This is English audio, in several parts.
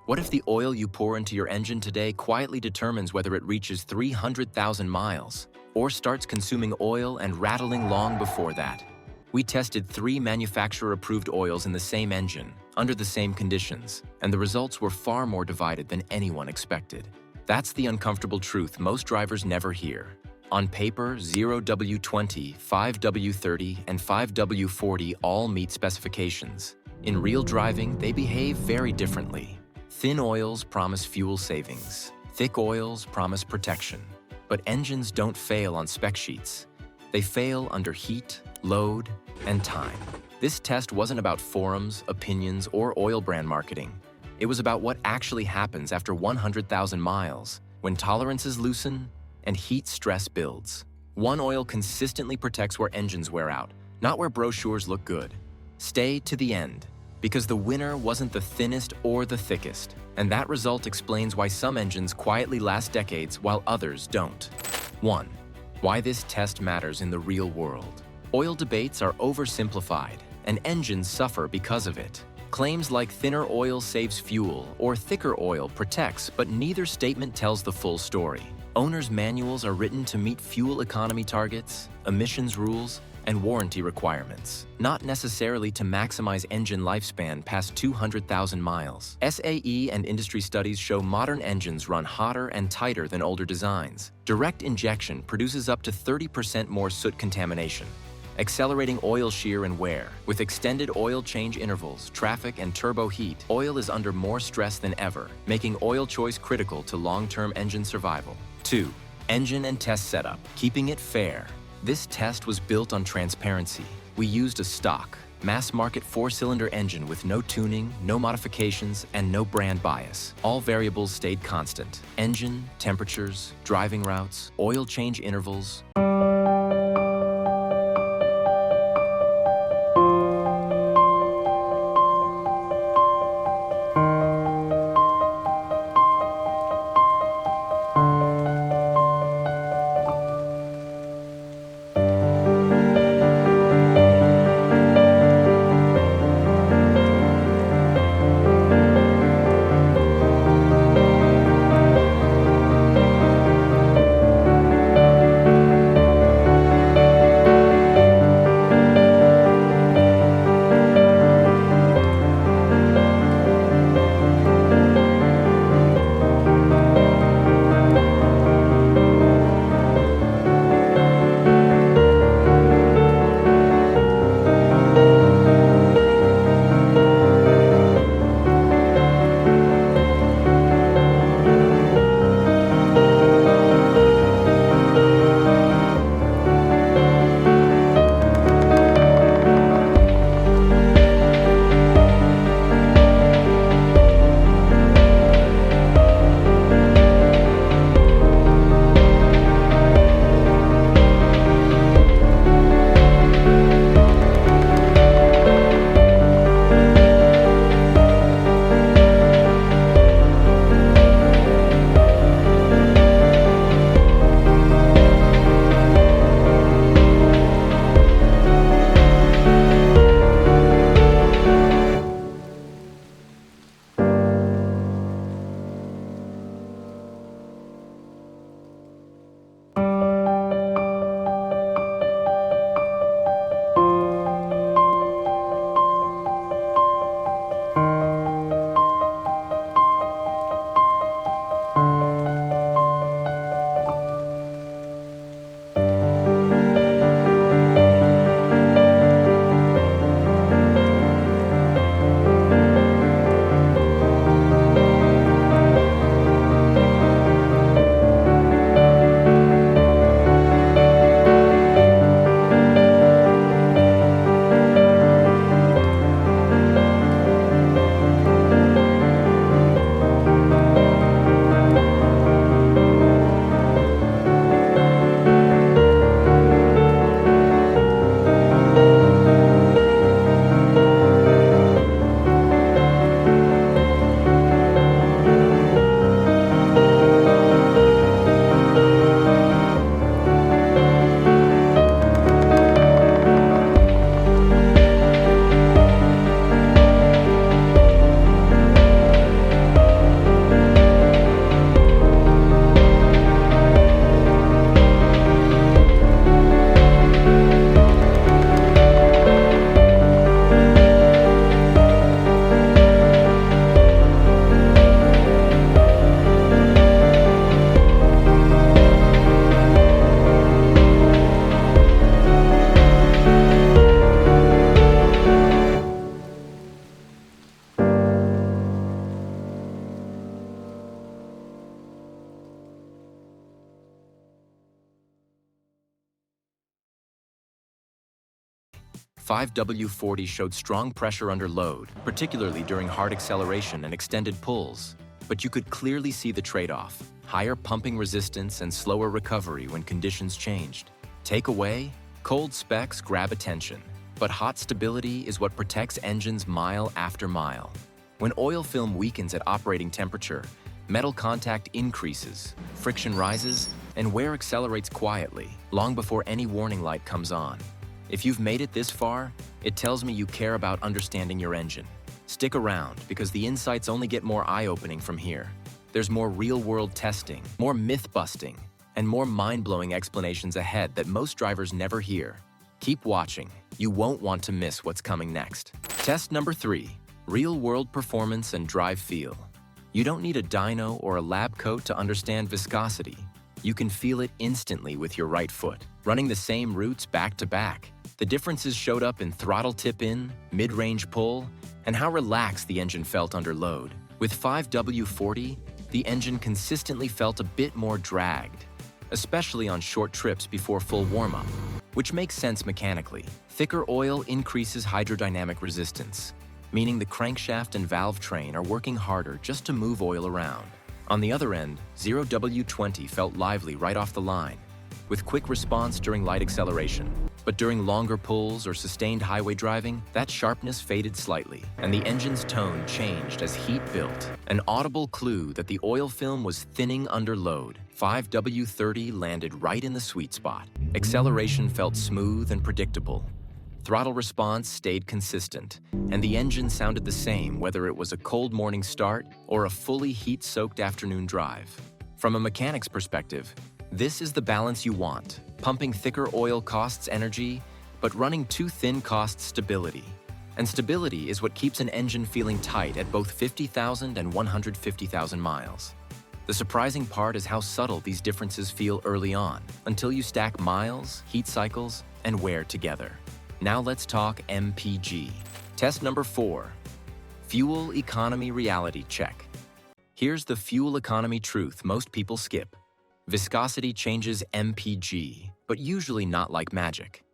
What if the oil you pour into your engine today quietly determines whether it reaches 300,000 miles or starts consuming oil and rattling long before that? We tested 3 manufacturer-approved oils in the same engine, under the same conditions, and the results were far more divided than anyone expected. That's the uncomfortable truth most drivers never hear. On paper, 0W20, 5W30, and 5W40 all meet specifications. In real driving, they behave very differently. Thin oils promise fuel savings. Thick oils promise protection. But engines don't fail on spec sheets. They fail under heat, load, and time. This test wasn't about forums, opinions, or oil brand marketing. It was about what actually happens after 100,000 miles, when tolerances loosen and heat stress builds. One oil consistently protects where engines wear out, not where brochures look good. Stay to the end, because the winner wasn't the thinnest or the thickest, and that result explains why some engines quietly last decades while others don't. 1. Why this test matters in the real world. Oil debates are oversimplified, and engines suffer because of it. Claims like thinner oil saves fuel or thicker oil protects, but neither statement tells the full story. Owners' manuals are written to meet fuel economy targets, emissions rules, and warranty requirements, not necessarily to maximize engine lifespan past 200,000 miles. SAE and industry studies show modern engines run hotter and tighter than older designs. Direct injection produces up to 30% more soot contamination, accelerating oil shear and wear. With extended oil change intervals, traffic, and turbo heat, oil is under more stress than ever, making oil choice critical to long-term engine survival. 2. Engine and test setup, keeping it fair. This test was built on transparency. We used a stock, mass-market 4-cylinder engine with no tuning, no modifications, and no brand bias. All variables stayed constant. Engine, temperatures, driving routes, oil change intervals. 5W40 showed strong pressure under load, particularly during hard acceleration and extended pulls. But you could clearly see the trade-off: higher pumping resistance and slower recovery when conditions changed. Takeaway: cold specs grab attention, but hot stability is what protects engines mile after mile. When oil film weakens at operating temperature, metal contact increases, friction rises, and wear accelerates quietly, long before any warning light comes on. If you've made it this far, it tells me you care about understanding your engine. Stick around, because the insights only get more eye-opening from here. There's more real-world testing, more myth-busting, and more mind-blowing explanations ahead that most drivers never hear. Keep watching. You won't want to miss what's coming next. Test number 3, real-world performance and drive feel. You don't need a dyno or a lab coat to understand viscosity. You can feel it instantly with your right foot. Running the same routes back to back, the differences showed up in throttle tip-in, mid-range pull, and how relaxed the engine felt under load. With 5W40, the engine consistently felt a bit more dragged, especially on short trips before full warm-up, which makes sense mechanically. Thicker oil increases hydrodynamic resistance, meaning the crankshaft and valve train are working harder just to move oil around. On the other end, 0W20 felt lively right off the line, with quick response during light acceleration. But during longer pulls or sustained highway driving, that sharpness faded slightly, and the engine's tone changed as heat built, an audible clue that the oil film was thinning under load. 5W30 landed right in the sweet spot. Acceleration felt smooth and predictable. Throttle response stayed consistent, and the engine sounded the same whether it was a cold morning start or a fully heat-soaked afternoon drive. From a mechanic's perspective, this is the balance you want. Pumping thicker oil costs energy, but running too thin costs stability. And stability is what keeps an engine feeling tight at both 50,000 and 150,000 miles. The surprising part is how subtle these differences feel early on, until you stack miles, heat cycles, and wear together. Now let's talk MPG. Test number 4, fuel economy reality check. Here's the fuel economy truth most people skip. Viscosity changes MPG, but usually not like magic.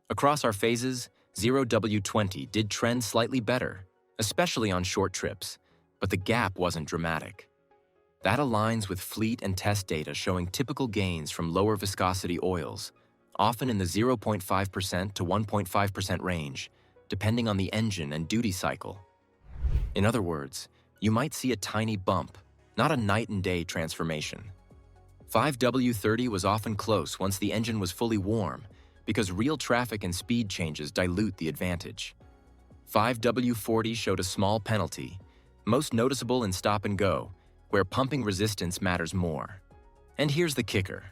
Across our phases, 0W20 did trend slightly better, especially on short trips, but the gap wasn't dramatic. That aligns with fleet and test data showing typical gains from lower viscosity oils, often in the 0.5% to 1.5% range, depending on the engine and duty cycle. In other words, you might see a tiny bump, not a night and day transformation. 5W30 was often close once the engine was fully warm, because real traffic and speed changes dilute the advantage. 5W40 showed a small penalty, most noticeable in stop and go, where pumping resistance matters more. And here's the kicker.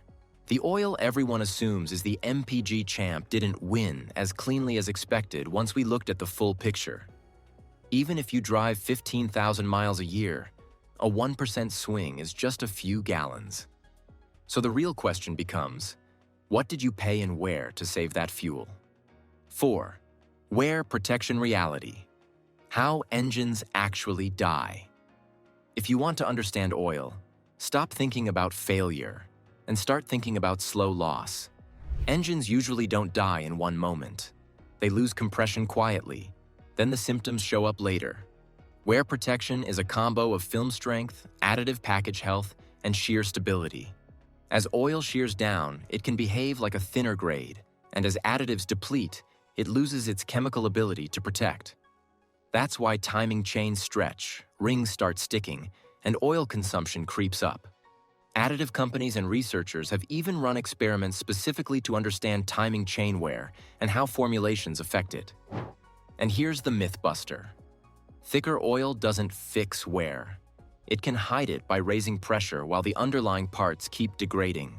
The oil everyone assumes is the MPG champ didn't win as cleanly as expected once we looked at the full picture. Even if you drive 15,000 miles a year, a 1% swing is just a few gallons. So the real question becomes, what did you pay and where to save that fuel? 4. Wear protection reality. How engines actually die. If you want to understand oil, stop thinking about failure and start thinking about slow loss. Engines usually don't die in one moment. They lose compression quietly, then the symptoms show up later. Wear protection is a combo of film strength, additive package health, and shear stability. As oil shears down, it can behave like a thinner grade, and as additives deplete, it loses its chemical ability to protect. That's why timing chains stretch, rings start sticking, and oil consumption creeps up. Additive companies and researchers have even run experiments specifically to understand timing chain wear and how formulations affect it. And here's the myth buster. Thicker oil doesn't fix wear. It can hide it by raising pressure while the underlying parts keep degrading.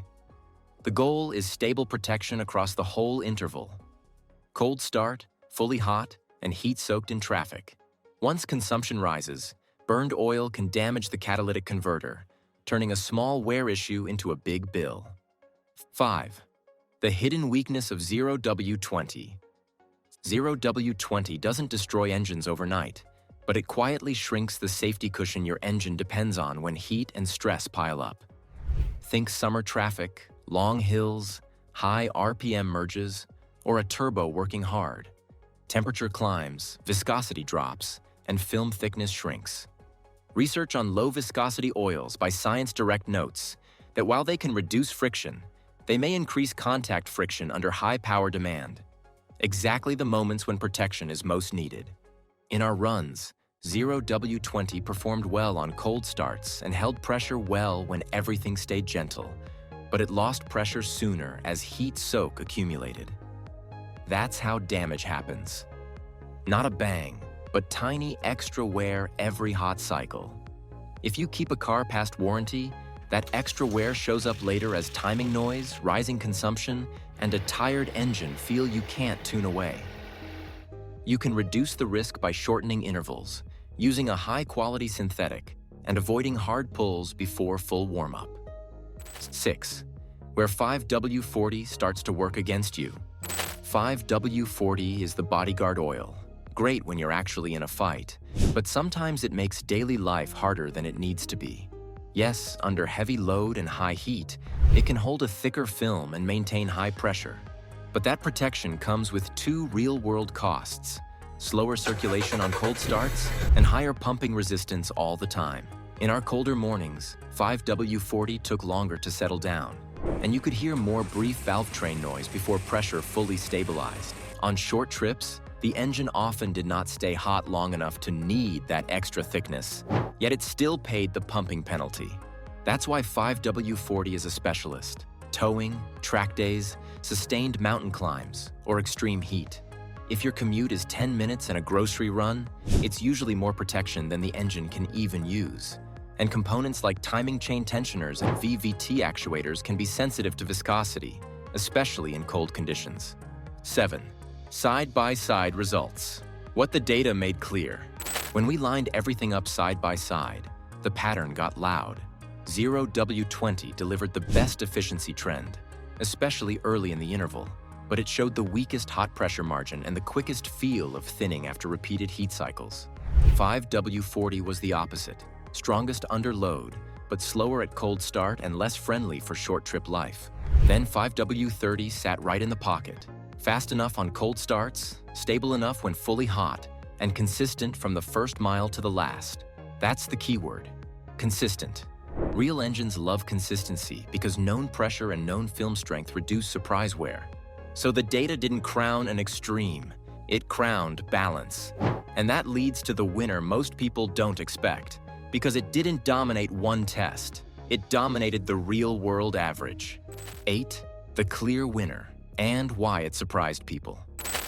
The goal is stable protection across the whole interval. Cold start, fully hot, and heat-soaked in traffic. Once consumption rises, burned oil can damage the catalytic converter, turning a small wear issue into a big bill. 5. The hidden weakness of 0W20. 0W20 doesn't destroy engines overnight, but it quietly shrinks the safety cushion your engine depends on when heat and stress pile up. Think summer traffic, long hills, high RPM merges, or a turbo working hard. Temperature climbs, viscosity drops, and film thickness shrinks. Research on low viscosity oils by Science Direct notes that while they can reduce friction, they may increase contact friction under high power demand, exactly the moments when protection is most needed. In our runs, 0W20 performed well on cold starts and held pressure well when everything stayed gentle, but it lost pressure sooner as heat soak accumulated. That's how damage happens. Not a bang, but tiny extra wear every hot cycle. If you keep a car past warranty, that extra wear shows up later as timing noise, rising consumption, and a tired engine feel you can't tune away. You can reduce the risk by shortening intervals, using a high-quality synthetic, and avoiding hard pulls before full warm-up. 6. Where 5W40 starts to work against you. 5W40 is the bodyguard oil. Great when you're actually in a fight, but sometimes it makes daily life harder than it needs to be. Yes, under heavy load and high heat, it can hold a thicker film and maintain high pressure. But that protection comes with two real-world costs: slower circulation on cold starts and higher pumping resistance all the time. In our colder mornings, 5W40 took longer to settle down, and you could hear more brief valve train noise before pressure fully stabilized. On short trips, the engine often did not stay hot long enough to need that extra thickness, yet it still paid the pumping penalty. That's why 5W40 is a specialist. Towing, track days, sustained mountain climbs, or extreme heat. If your commute is 10 minutes and a grocery run, it's usually more protection than the engine can even use. And components like timing chain tensioners and VVT actuators can be sensitive to viscosity, especially in cold conditions. 7. Side-by-side results. What the data made clear. When we lined everything up side by side, the pattern got loud. 0W20 delivered the best efficiency trend, especially early in the interval, but it showed the weakest hot pressure margin and the quickest feel of thinning after repeated heat cycles. 5W40 was the opposite, strongest under load, but slower at cold start and less friendly for short trip life. Then 5W30 sat right in the pocket, fast enough on cold starts, stable enough when fully hot, and consistent from the first mile to the last. That's the keyword: consistent. Real engines love consistency because known pressure and known film strength reduce surprise wear. So the data didn't crown an extreme, it crowned balance. And that leads to the winner most people don't expect, because it didn't dominate one test, it dominated the real-world average. 8. The clear winner, and why it surprised people.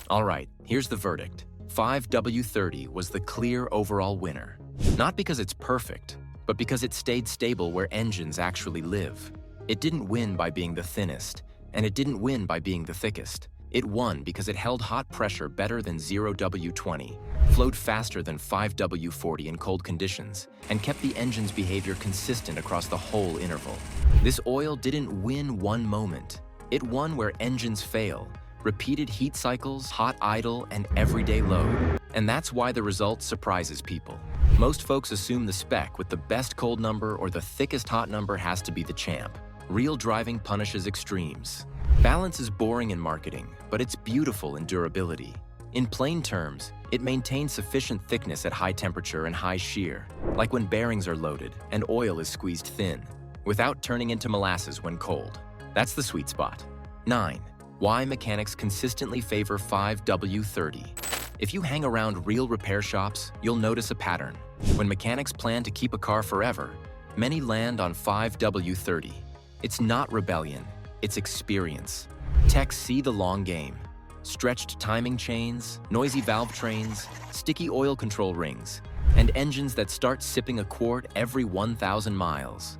All right, here's the verdict. 5W30 was the clear overall winner. Not because it's perfect, but because it stayed stable where engines actually live. It didn't win by being the thinnest, and it didn't win by being the thickest. It won because it held hot pressure better than 0W20, flowed faster than 5W40 in cold conditions, and kept the engine's behavior consistent across the whole interval. This oil didn't win one moment. It won where engines fail, repeated heat cycles, hot idle, and everyday load. And that's why the result surprises people. Most folks assume the spec with the best cold number or the thickest hot number has to be the champ. Real driving punishes extremes. Balance is boring in marketing, but it's beautiful in durability. In plain terms, it maintains sufficient thickness at high temperature and high shear, like when bearings are loaded and oil is squeezed thin, without turning into molasses when cold. That's the sweet spot. 9. Why mechanics consistently favor 5W30. If you hang around real repair shops, you'll notice a pattern. When mechanics plan to keep a car forever, many land on 5W30. It's not rebellion, it's experience. Techs see the long game. Stretched timing chains, noisy valve trains, sticky oil control rings, and engines that start sipping a quart every 1,000 miles.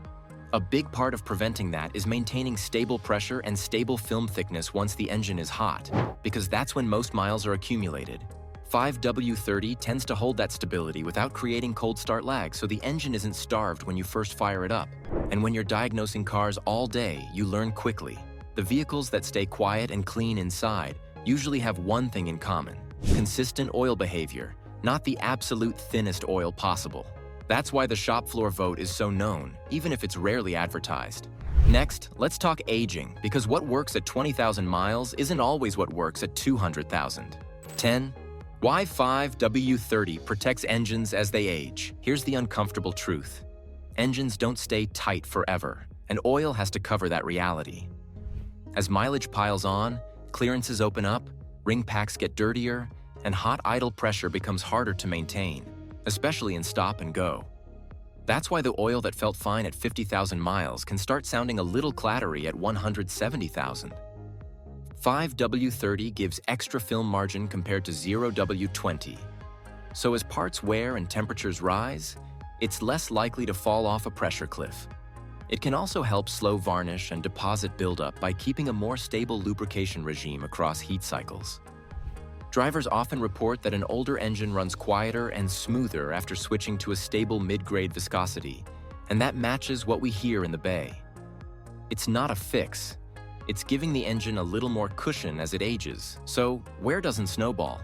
A big part of preventing that is maintaining stable pressure and stable film thickness once the engine is hot, because that's when most miles are accumulated. 5W30 tends to hold that stability without creating cold start lag, so the engine isn't starved when you first fire it up. And when you're diagnosing cars all day, you learn quickly. The vehicles that stay quiet and clean inside usually have one thing in common: consistent oil behavior, not the absolute thinnest oil possible. That's why the shop floor vote is so known, even if it's rarely advertised. Next, let's talk aging, because what works at 20,000 miles isn't always what works at 200,000. 10. Why 5W30 protects engines as they age? Here's the uncomfortable truth. Engines don't stay tight forever, and oil has to cover that reality. As mileage piles on, clearances open up, ring packs get dirtier, and hot idle pressure becomes harder to maintain, especially in stop and go. That's why the oil that felt fine at 50,000 miles can start sounding a little clattery at 170,000. 5W30 gives extra film margin compared to 0W20. So as parts wear and temperatures rise, it's less likely to fall off a pressure cliff. It can also help slow varnish and deposit buildup by keeping a more stable lubrication regime across heat cycles. Drivers often report that an older engine runs quieter and smoother after switching to a stable mid-grade viscosity, and that matches what we hear in the bay. It's not a fix. It's giving the engine a little more cushion as it ages, so wear doesn't snowball.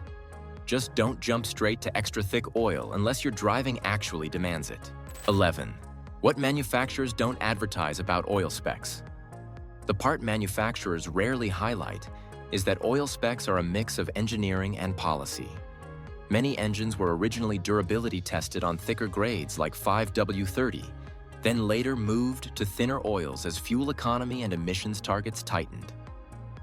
Just don't jump straight to extra thick oil unless your driving actually demands it. 11. What manufacturers don't advertise about oil specs? The part manufacturers rarely highlight is that oil specs are a mix of engineering and policy. Many engines were originally durability tested on thicker grades like 5W30, then later moved to thinner oils as fuel economy and emissions targets tightened.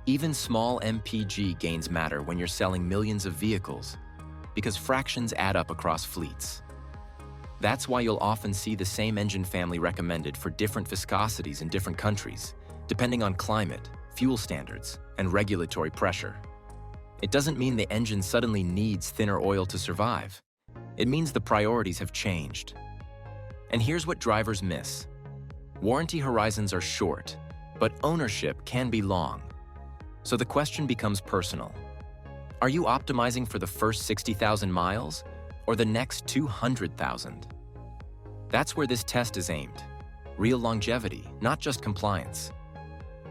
Even small MPG gains matter when you're selling millions of vehicles, because fractions add up across fleets. That's why you'll often see the same engine family recommended for different viscosities in different countries, depending on climate, fuel standards, and regulatory pressure. It doesn't mean the engine suddenly needs thinner oil to survive. It means the priorities have changed. And here's what drivers miss. Warranty horizons are short, but ownership can be long. So the question becomes personal. Are you optimizing for the first 60,000 miles or the next 200,000? That's where this test is aimed. Real longevity, not just compliance.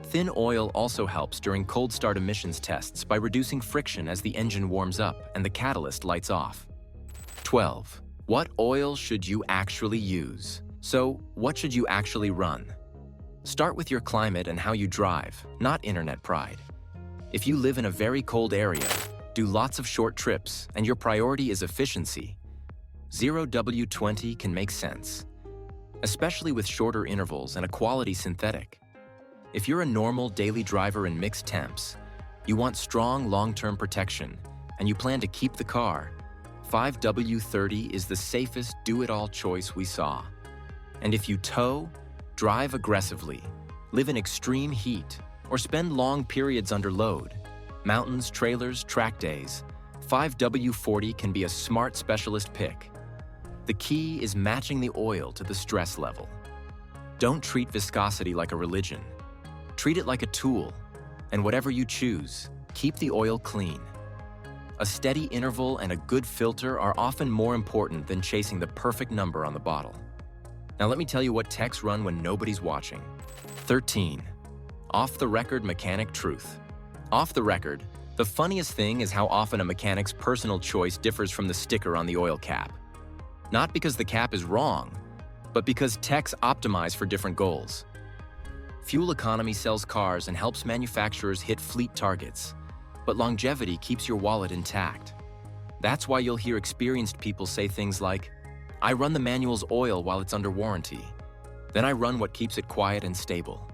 Thin oil also helps during cold start emissions tests by reducing friction as the engine warms up and the catalyst lights off. 12. What oil should you actually use? So, what should you actually run? Start with your climate and how you drive, not internet pride. If you live in a very cold area, do lots of short trips, and your priority is efficiency, 0W20 can make sense, especially with shorter intervals and a quality synthetic. If you're a normal daily driver in mixed temps, you want strong long-term protection, and you plan to keep the car, 5W30 is the safest do-it-all choice we saw. And if you tow, drive aggressively, live in extreme heat, or spend long periods under load, mountains, trailers, track days, 5W40 can be a smart specialist pick. The key is matching the oil to the stress level. Don't treat viscosity like a religion. Treat it like a tool, and whatever you choose, keep the oil clean. A steady interval and a good filter are often more important than chasing the perfect number on the bottle. Now let me tell you what techs run when nobody's watching. 13. Off-the-record mechanic truth. Off the record, the funniest thing is how often a mechanic's personal choice differs from the sticker on the oil cap. Not because the cap is wrong, but because techs optimize for different goals. Fuel economy sells cars and helps manufacturers hit fleet targets, but longevity keeps your wallet intact. That's why you'll hear experienced people say things like, "I run the manual's oil while it's under warranty. Then I run what keeps it quiet and stable."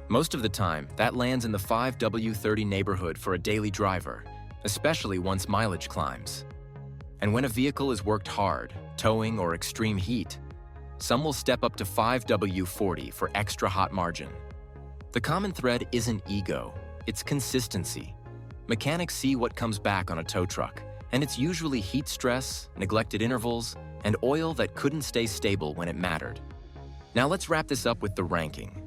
Most of the time, that lands in the 5W30 neighborhood for a daily driver, especially once mileage climbs. And when a vehicle is worked hard, towing or extreme heat, some will step up to 5W40 for extra hot margin. The common thread isn't ego, it's consistency. Mechanics see what comes back on a tow truck, and it's usually heat stress, neglected intervals, and oil that couldn't stay stable when it mattered. Now let's wrap this up with the ranking.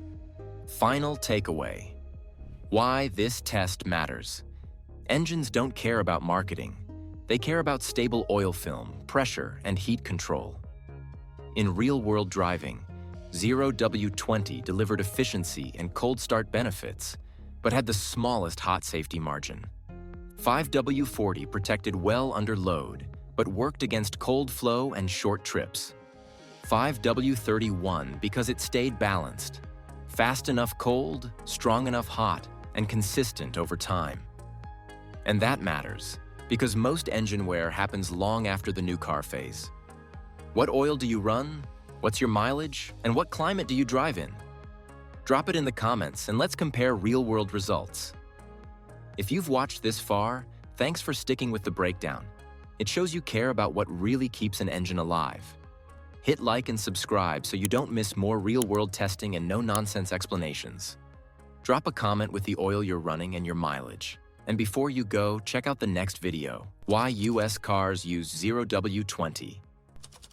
Final takeaway. Why this test matters. Engines don't care about marketing. They care about stable oil film, pressure, and heat control. In real-world driving, 0W20 delivered efficiency and cold start benefits, but had the smallest hot safety margin. 5W40 protected well under load, but worked against cold flow and short trips. 5W30 won because it stayed balanced. Fast enough cold, strong enough hot, and consistent over time. And that matters, Because most engine wear happens long after the new car phase. What oil do you run? What's your mileage? And what climate do you drive in? Drop it in the comments and let's compare real-world results. If you've watched this far, thanks for sticking with the breakdown. It shows you care about what really keeps an engine alive. Hit like and subscribe so you don't miss more real-world testing and no-nonsense explanations. Drop a comment with the oil you're running and your mileage. And before you go, check out the next video, why US cars use 0W20,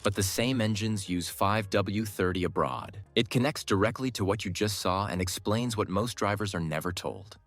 but the same engines use 5W30 abroad. It connects directly to what you just saw and explains what most drivers are never told.